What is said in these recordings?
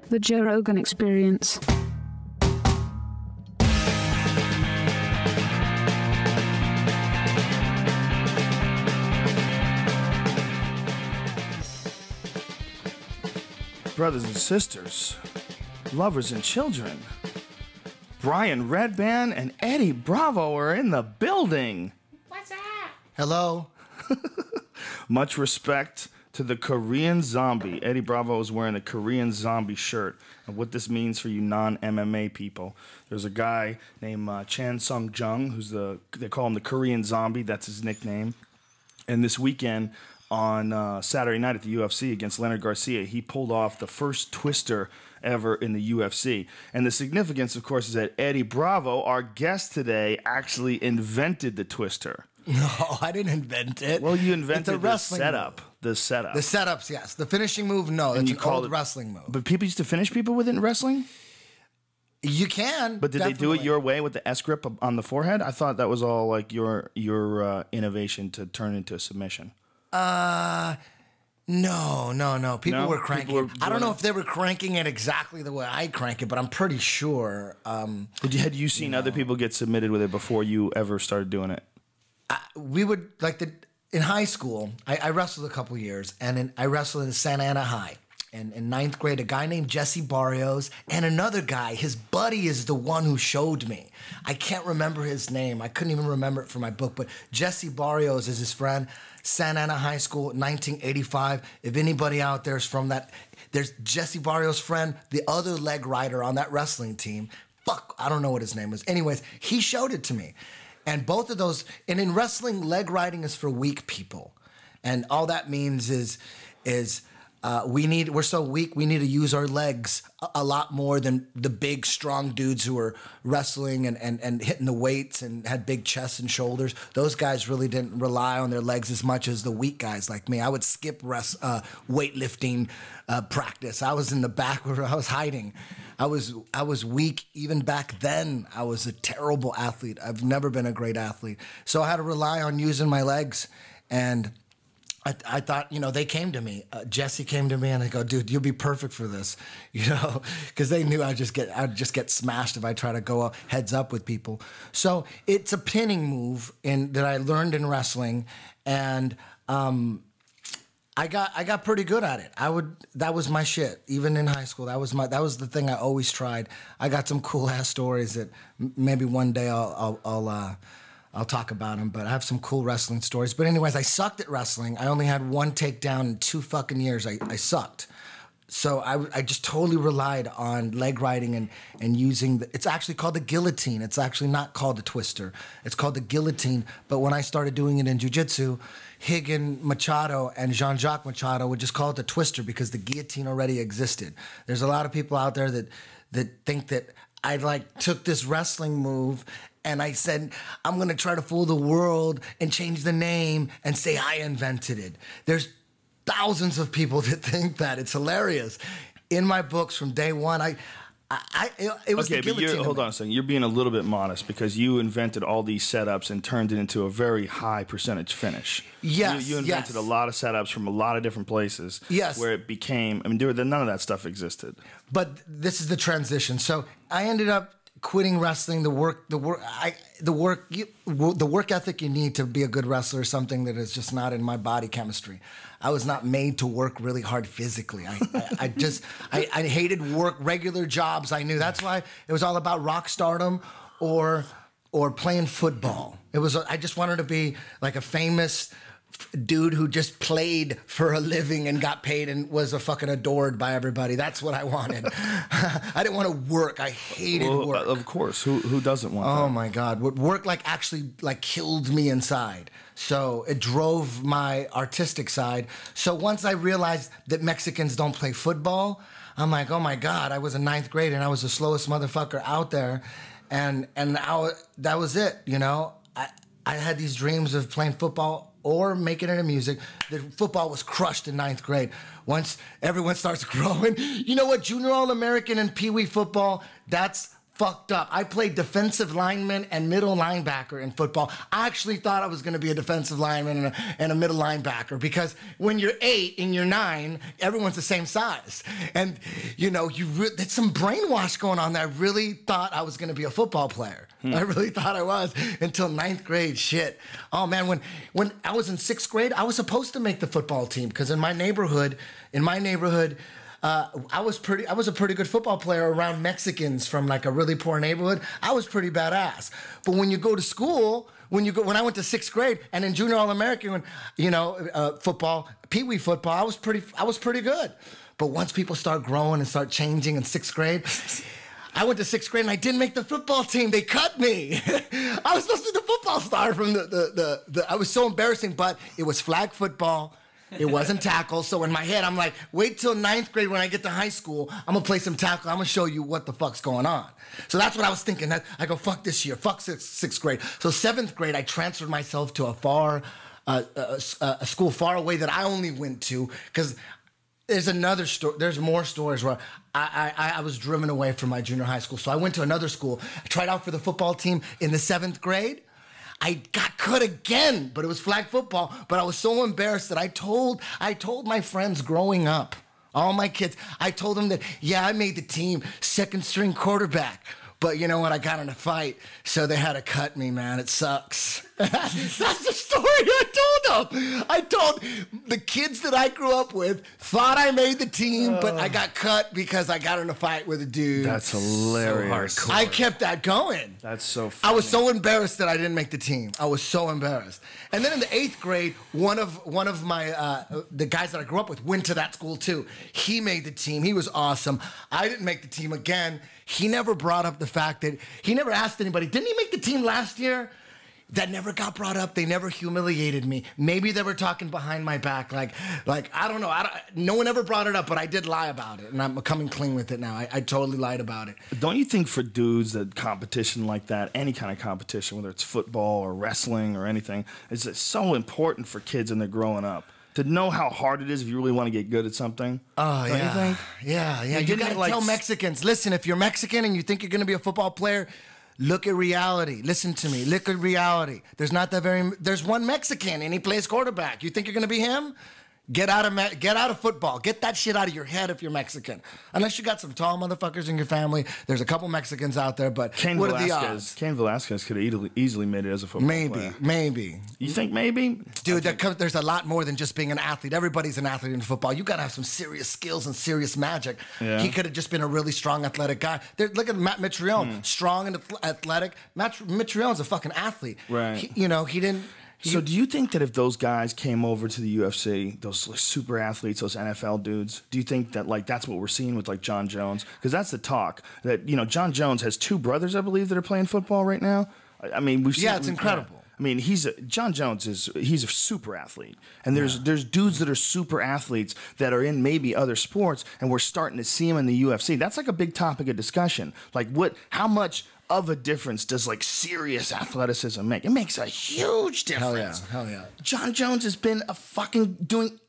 The Joe Rogan Experience. Brothers and sisters, lovers and children, Brian Redban and Eddie Bravo are in the building. What's up? Hello. Much respect to the Korean Zombie. Eddie Bravo is wearing a Korean Zombie shirt. And what this means for you non-MMA people, there's a guy named Chan Sung Jung, they call him the Korean Zombie. That's his nickname. And this weekend on Saturday night at the UFC against Leonard Garcia, he pulled off the first twister ever in the UFC. And the significance, of course, is that Eddie Bravo, our guest today, actually invented the twister. No, I didn't invent it. Well, you invented the setup. Move. The setup. The setups, yes. The finishing move, no. That's an old wrestling move. But people used to finish people with it in wrestling? You can. But did definitely. they do it your way with the S grip on the forehead? I thought that was all like your innovation to turn into a submission. No. People were cranking. I don't know if they were cranking it exactly the way I crank it, but I'm pretty sure. Had you seen other people get submitted with it before you ever started doing it? We would in high school. I wrestled a couple years, and I wrestled in Santa Ana High. And in ninth grade, a guy named Jesse Barrios and another guy, his buddy is the one who showed me. I can't remember his name. I couldn't even remember it for my book, but Jesse Barrios is his friend. Santa Ana High School, 1985. If anybody out there is from that, there's Jesse Barrios' friend, the other leg rider on that wrestling team. Fuck, I don't know what his name is. Anyways, he showed it to me. And both of those, and in wrestling, leg riding is for weak people. And all that means is we're so weak, we need to use our legs a lot more than the big, strong dudes who are wrestling and hitting the weights and had big chests and shoulders. Those guys really didn't rely on their legs as much as the weak guys like me. I would skip weightlifting practice. I was in the back where I was hiding. I was weak even back then. I was a terrible athlete. I've never been a great athlete. So I had to rely on using my legs. And I thought, they came to me. Jesse came to me and they go, dude, you'll be perfect for this, because they knew I'd just get smashed if I try to go heads up with people. So it's a pinning move that I learned in wrestling, and I got pretty good at it. That was my shit. Even in high school, that was the thing I always tried. I got some cool ass stories that maybe one day I'll talk about them, but I have some cool wrestling stories. But anyways, I sucked at wrestling. I only had one takedown in 2 fucking years. I sucked. So I just totally relied on leg riding and using it's actually called the guillotine. It's actually not called the twister. It's called the guillotine. But when I started doing it in jiu-jitsu, Higgin Machado and Jean-Jacques Machado would just call it the twister because the guillotine already existed. There's a lot of people out there that think that I took this wrestling move and I said, I'm going to try to fool the world and change the name and say I invented it. There's thousands of people that think that. It's hilarious. In my books from day one, it was okay, the guillotine. But hold on a second. You're being a little bit modest because you invented all these setups and turned it into a very high percentage finish. Yes, you invented a lot of setups from a lot of different places. Yes. Where it became, none of that stuff existed. But this is the transition. So I ended up quitting wrestling. The work ethic you need to be a good wrestler is something that is just not in my body chemistry. I was not made to work really hard physically. I hated regular jobs. I knew that's why it was all about rock stardom or playing football. I just wanted to be like a famous dude who just played for a living and got paid and was a fucking adored by everybody. That's what I wanted. I didn't want to work. I hated work. Of course. Who doesn't want that? Oh my God. Work actually killed me inside. So it drove my artistic side. So once I realized that Mexicans don't play football, I'm like, oh my God, I was in ninth grade and I was the slowest motherfucker out there. And that was it, I had these dreams of playing football or making it in music. The football was crushed in ninth grade. Once everyone starts growing, you know what? Junior All-American and Pee Wee football, that's fucked up. I played defensive lineman and middle linebacker in football. I actually thought I was going to be a defensive lineman and a middle linebacker because when you're 8 and you're 9, everyone's the same size. And, you know, there's some brainwash going on there. I really thought I was going to be a football player. I really thought I was until 9th grade. Shit. Oh, man, when I was in 6th grade, I was supposed to make the football team because in my neighborhood, I was a pretty good football player around Mexicans from like a really poor neighborhood. I was pretty badass. But when you go to school, when I went to 6th grade and in junior All-American, football, Pee-wee football, I was pretty good. But once people start growing and start changing in 6th grade, I went to 6th grade and I didn't make the football team. They cut me. I was supposed to be the football star from I was so embarrassing, but it was flag football. It wasn't tackle. So in my head, I'm like, wait till 9th grade when I get to high school. I'm going to play some tackle. I'm going to show you what the fuck's going on. So that's what I was thinking. I go, fuck this year. Fuck 6th grade. So 7th grade, I transferred myself to a school far away that I only went to because there's another story. There's more stories where I was driven away from my junior high school. So I went to another school. I tried out for the football team in the 7th grade. I got cut again, but it was flag football. But I was so embarrassed that I told my friends growing up, all my kids, I told them that, yeah, I made the team, 2nd string quarterback. But you know what? I got in a fight, so they had to cut me, man. It sucks. That's the story I told them. I told the kids that I grew up with thought I made the team, but I got cut because I got in a fight with a dude. That's hilarious. So I kept that going. That's so funny. I was so embarrassed that I didn't make the team. I was so embarrassed. And then in the 8th grade, one of my the guys that I grew up with went to that school too. He made the team. He was awesome. I didn't make the team again. He never brought up the fact that he never asked anybody, didn't he make the team last year? That never got brought up. They never humiliated me. Maybe they were talking behind my back. Like I don't know. No one ever brought it up, but I did lie about it. And I'm coming clean with it now. I totally lied about it. Don't you think for dudes that competition like that, any kind of competition, whether it's football or wrestling or anything, is so important for kids when they're growing up? To know how hard it is if you really want to get good at something. Oh, don't yeah. you think? Yeah. You got to tell Mexicans, listen, if you're Mexican and you think you're going to be a football player, look at reality. Listen to me. Look at reality. There's one Mexican and he plays quarterback. You think you're going to be him? Get out of football. Get that shit out of your head if you're Mexican. Unless you got some tall motherfuckers in your family. There's a couple Mexicans out there, but what are the odds? Cain Velasquez could have easily made it as a football player. Maybe. You think maybe? Dude, there's a lot more than just being an athlete. Everybody's an athlete in football. You got to have some serious skills and serious magic. Yeah. He could have just been a really strong, athletic guy. Look at Matt Mitrione. Strong and athletic. Matt Mitrione's a fucking athlete. Right. He didn't... So do you think that if those guys came over to the UFC, those super athletes, those NFL dudes, do you think that that's what we're seeing with John Jones? Because that's the talk that John Jones has 2 brothers, I believe, that are playing football right now. I mean, we've seen. Yeah, it's incredible. I mean, John Jones he's a super athlete, and there's dudes that are super athletes that are in maybe other sports, and we're starting to see them in the UFC. That's like a big topic of discussion. How much of a difference does serious athleticism make? It makes a huge difference. Hell yeah. John Jones has been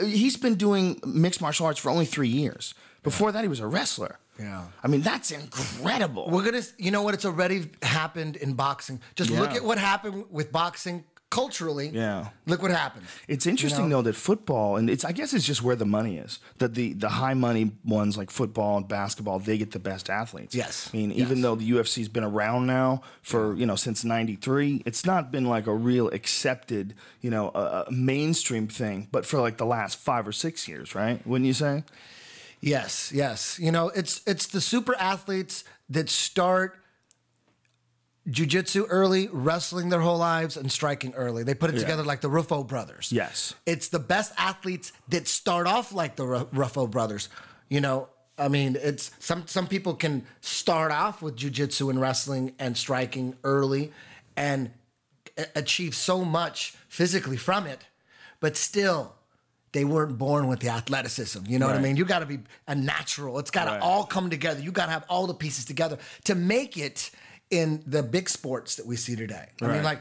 he's been doing mixed martial arts for only 3 years. Before that, he was a wrestler. Yeah. I mean, that's incredible. You know what? It's already happened in boxing. Just look at what happened with boxing culturally. Yeah. Look what happened. It's interesting though that football, and I guess it's just where the money is. That the high money ones like football and basketball, they get the best athletes. Yes. I mean, even though the UFC's been around now for since '93, it's not been a real accepted a mainstream thing. But for the last 5 or 6 years, right? Wouldn't you say? Yes. It's the super athletes that start jiu-jitsu early, wrestling their whole lives, and striking early. They put it together like the Ruffo brothers. Yes. It's the best athletes that start off like the Ruffo brothers. I mean, it's some people can start off with jiu-jitsu and wrestling and striking early and achieve so much physically from it, but still they weren't born with the athleticism. You know what I mean? You got to be a natural. It's got to all come together. You got to have all the pieces together to make it in the big sports that we see today. I mean,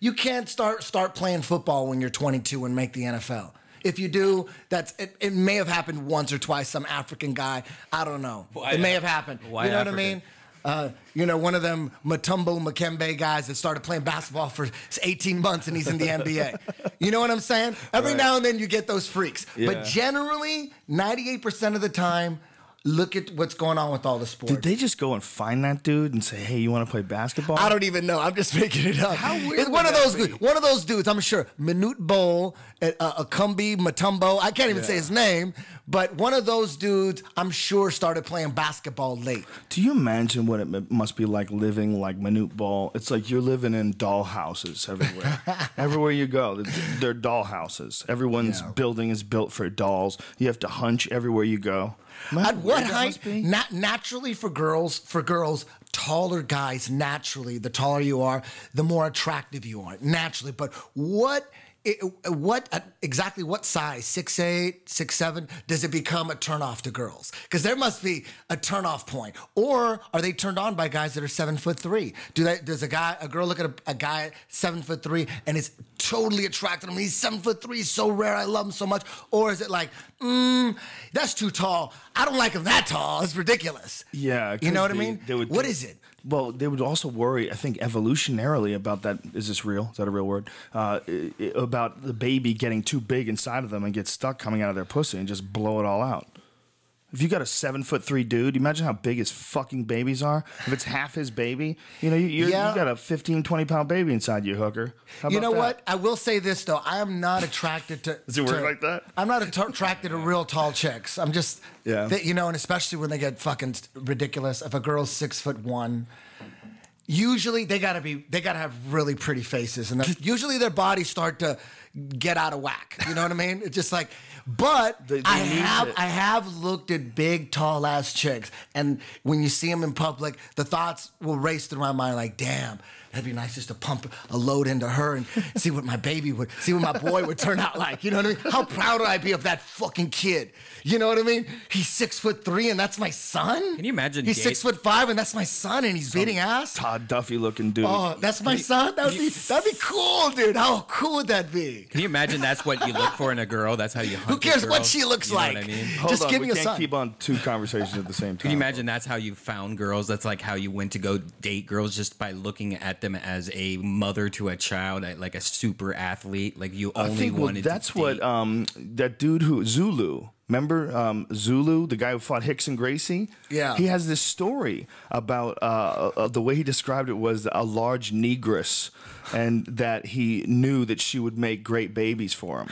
you can't start playing football when you're 22 and make the NFL. If you do, it may have happened once or twice. Some African guy, I don't know. It may have happened. Why you know African? What I mean? one of them Mutombo Makembe guys that started playing basketball for 18 months and he's in the NBA. You know what I'm saying? Every now and then you get those freaks. Yeah. But generally, 98% of the time, look at what's going on with all the sports. Did they just go and find that dude and say, "Hey, you want to play basketball?" I don't even know. I'm just making it up. How weird It's would that be? one of those dudes, I'm sure. Manute Bol, Akumbi Mutombo. I can't even say his name, but one of those dudes, I'm sure, started playing basketball late. Do you imagine what it must be like living like Manute Bol? It's like you're living in doll houses everywhere. Everywhere you go, they're doll houses. Everyone's building is built for dolls. You have to hunch everywhere you go. At what That height? must be? Naturally for girls, taller guys, naturally, the taller you are, the more attractive you are. Naturally. But exactly what size, 6'8", 6'7", does it become a turnoff to girls? Because there must be a turnoff point. Or are they turned on by guys that are 7'3"? Does a girl look at a guy 7'3" and is totally attracted to him? He's 7'3", he's so rare, I love him so much. Or is it like, that's too tall. I don't like him that tall. It's ridiculous. Yeah. You know what I mean? What is it? Well, they would also worry, I think, evolutionarily about that. Is this real? Is that a real word? About the baby getting too big inside of them and get stuck coming out of their pussy and just blow it all out. If you got a 7'3" dude, imagine how big his fucking babies are. If it's half his baby, you got a 15, 20-pound baby inside you, hooker. How You about know that? what? I will say this, though. I am not attracted to... Does it work like that? I'm not attracted to real tall chicks. I'm just... Yeah. And especially when they get fucking ridiculous. If a girl's 6'1", usually they gotta have really pretty faces, and usually their bodies start to get out of whack. You know what I mean? It's just like... But I have looked at big, tall ass chicks, and when you see them in public, the thoughts will race through my mind like, damn, that'd be nice just to pump a load into her and see what my boy would turn out like. You know what I mean? How proud would I be of that fucking kid? You know what I mean? He's 6'3" and that's my son? Can you imagine? He's 5'5" and that's my son and he's beating ass? Todd Duffy looking dude. Oh, that's my son? That'd be cool, dude. How cool would that be? Can you imagine that's what you look for in a girl? That's how you hunt Who cares a what girl? she looks You know like? what I mean? Just give me a we son. can't keep on two conversations at the same time. Can you imagine that's how you found girls? That's like how you went to go date girls, just by looking at them as a mother to a child, like a super athlete. Like you only wanted that's to what date. that dude who Zulu. Remember Zulu, the guy who fought Hickson Gracie? Yeah. He has this story about the way he described it was a large negress, and that he knew that she would make great babies for him.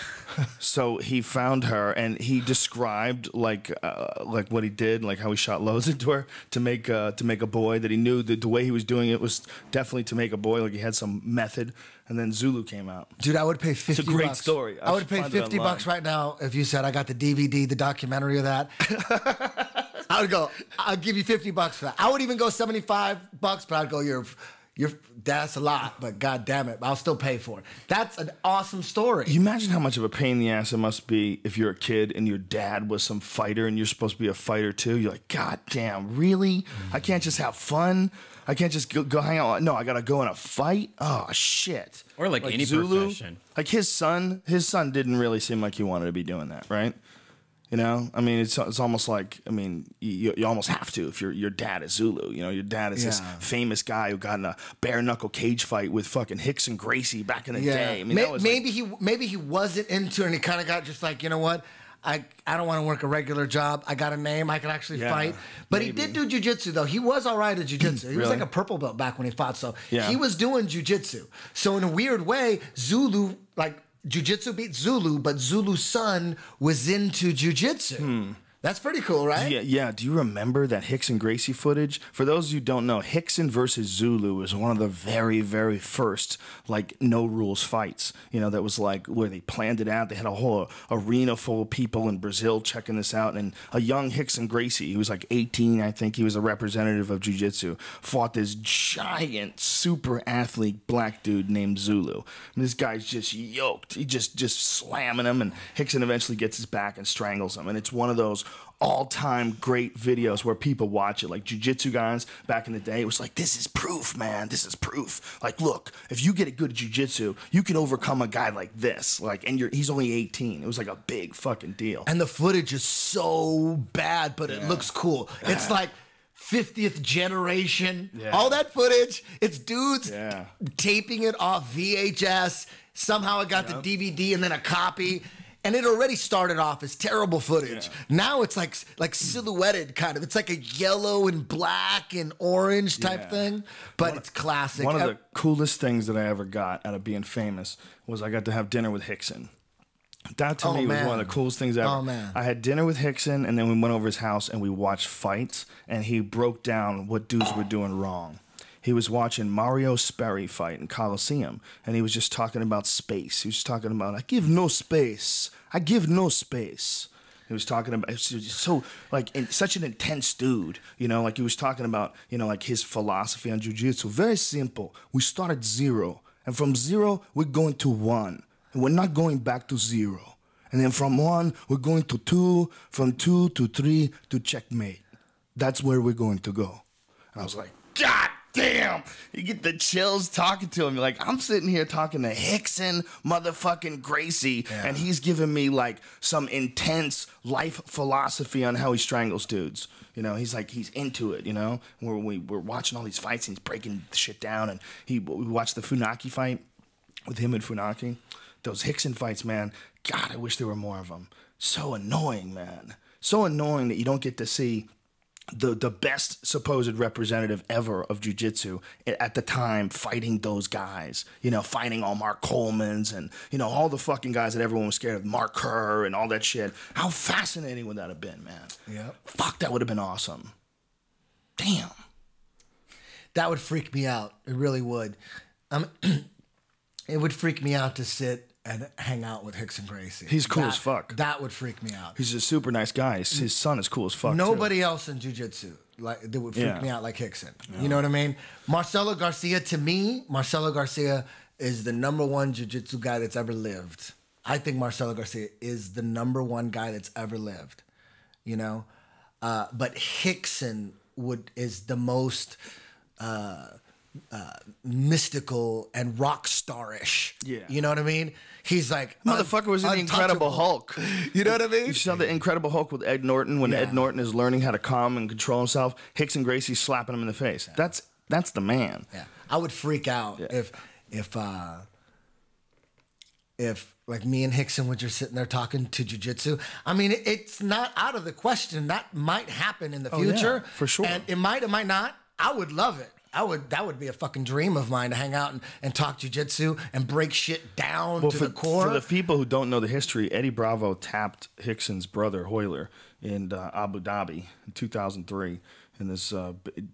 So he found her, and he described like what he did, like how he shot loads into her to make a boy. That he knew that the way he was doing it was definitely to make a boy. Like he had some method. And then Zulu came out. Dude, I would pay 50 It's a great bucks. story. I would pay 50 bucks right now if you said I got the DVD, the documentary of that. I would go, I'll give you 50 bucks for that. I would even go 75 bucks, but I'd go, that's a lot, but god damn it, I'll still pay for it. That's an awesome story. You imagine how much of a pain in the ass it must be if you're a kid and your dad was some fighter and you're supposed to be a fighter too. You're like, god damn, really? I can't just have fun? I can't just go hang out. No, I gotta go in a fight. Oh shit! Or like any Zulu, profession. like his son didn't really seem like he wanted to be doing that, right? You know, I mean, it's almost like, I mean, you almost have to if your dad is Zulu. You know, your dad is this famous guy who got in a bare knuckle cage fight with fucking Hickson Gracie back in the day. I mean, maybe he wasn't into it, and he kind of got just like, you know what? I don't want to work a regular job. I got a name. I can actually fight. But he did do jiu-jitsu, though. He was all right at jiu-jitsu. He was like a purple belt back when he fought. So he was doing jiu-jitsu. So in a weird way, Zulu, like, jiu-jitsu beat Zulu, but Zulu's son was into jiu-jitsu. That's pretty cool, right? Yeah. Do you remember that Hickson Gracie footage? For those of you who don't know, Hickson versus Zulu was one of the very, very first, like, no rules fights. You know, that was like where they planned it out. They had a whole arena full of people in Brazil checking this out. And a young Hickson Gracie, who was like 18, I think, he was a representative of jiu-jitsu, fought this giant super athlete black dude named Zulu. And this guy's just yoked. He just slamming him, and Hickson eventually gets his back and strangles him. And it's one of those all-time great videos where people watch it, like jiu-jitsu guys back in the day. It was like, this is proof, man. This is proof. Like, look, if you get good at jiu-jitsu, you can overcome a guy like this. Like, and he's only 18. It was like a big fucking deal. And the footage is so bad, but it looks cool. It's like 50th generation. Yeah. All that footage. It's dudes Yeah. taping it off VHS. Somehow it got the DVD and then a copy. And it already started off as terrible footage. Yeah. Now it's like silhouetted kind of. It's like a yellow and black and orange type Yeah. thing. But it's classic. One of the coolest things that I ever got out of being famous was I got to have dinner with Hickson. That to me was one of the coolest things ever. Oh, man. I had dinner with Hickson, and then we went over his house and we watched fights, and he broke down what dudes were doing wrong. He was watching Mario Sperry fight in Coliseum, and he was just talking about space. He was talking about, I give no space. I give no space. He was talking about, so, like, such an intense dude, you know, like he was talking about, you know, like his philosophy on jiu-jitsu. Very simple. We start at 0, and from 0, we're going to 1, and we're not going back to 0. And then from 1, we're going to 2, from 2 to 3 to checkmate. That's where we're going to go. And I was like, God damn! You get the chills talking to him. You're like, I'm sitting here talking to Hickson motherfucking Gracie, and he's giving me like some intense life philosophy on how he strangles dudes. You know, he's like, he's into it, you know? We're watching all these fights and he's breaking shit down. And we watched the Funaki fight with him and Funaki. Those Hickson fights, man, God, I wish there were more of them. So annoying, man. So annoying that you don't get to see the best supposed representative ever of jiu-jitsu at the time fighting those guys, you know, fighting all Mark Coleman's and, you know, all the fucking guys that everyone was scared of, Mark Kerr and all that shit. How fascinating would that have been, man? Yeah. Fuck, that would have been awesome. Damn. That would freak me out. It really would. It would freak me out to sit and hang out with Hickson Gracie. He's cool as fuck. That would freak me out. He's a super nice guy. His son is cool as fuck. Nobody else in jiu-jitsu that would freak me out like Hickson. You know what I mean? Marcelo Garcia, to me, Marcelo Garcia is the #1 jiu-jitsu guy that's ever lived. I think Marcelo Garcia is the #1 guy that's ever lived. You know? But Hickson is the most mystical and rock star-ish. Yeah. You know what I mean? He's like Motherfucker was in the Incredible Hulk. You know what I mean? You saw the Incredible Hulk with Ed Norton when Ed Norton is learning how to calm and control himself. Hickson Gracie slapping him in the face. That's the man. Yeah. I would freak out if like me and Hickson were just sitting there talking to jiu-jitsu. I mean, it's not out of the question. That might happen in the future. Yeah, for sure. And it might not. I would love it. That would be a fucking dream of mine to hang out and talk jiu-jitsu and break shit down to the core. For the people who don't know the history, Eddie Bravo tapped Hickson's brother, Hoyler, in Abu Dhabi in 2003 in this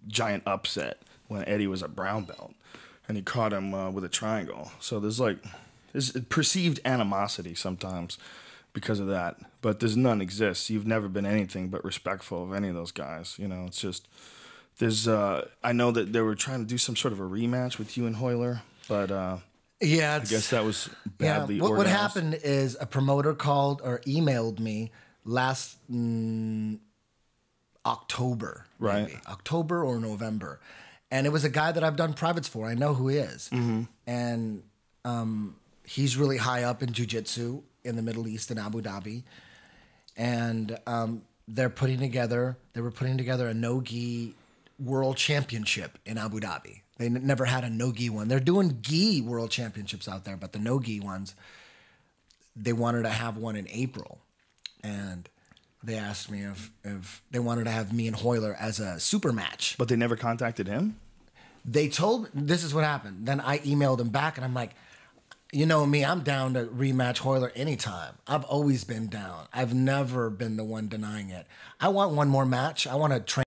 giant upset when Eddie was a brown belt. And he caught him with a triangle. So there's perceived animosity sometimes because of that. But there's none exists. You've never been anything but respectful of any of those guys. You know, it's just... I know that they were trying to do some sort of a rematch with you and Hoyler, but I guess that was badly organized. What happened is a promoter called or emailed me last October, maybe. October or November, and it was a guy that I've done privates for. I know who he is, and he's really high up in jiu-jitsu in the Middle East in Abu Dhabi, and they were putting together a no-gi World Championship in Abu Dhabi. They never had a no-gi one. They're doing gi World Championships out there, but the no-gi ones, they wanted to have one in April. And they asked me if they wanted to have me and Hoyler as a super match. But they never contacted him? They told me, this is what happened. Then I emailed him back and I'm like, you know me, I'm down to rematch Hoyler anytime. I've always been down. I've never been the one denying it. I want one more match. I want to train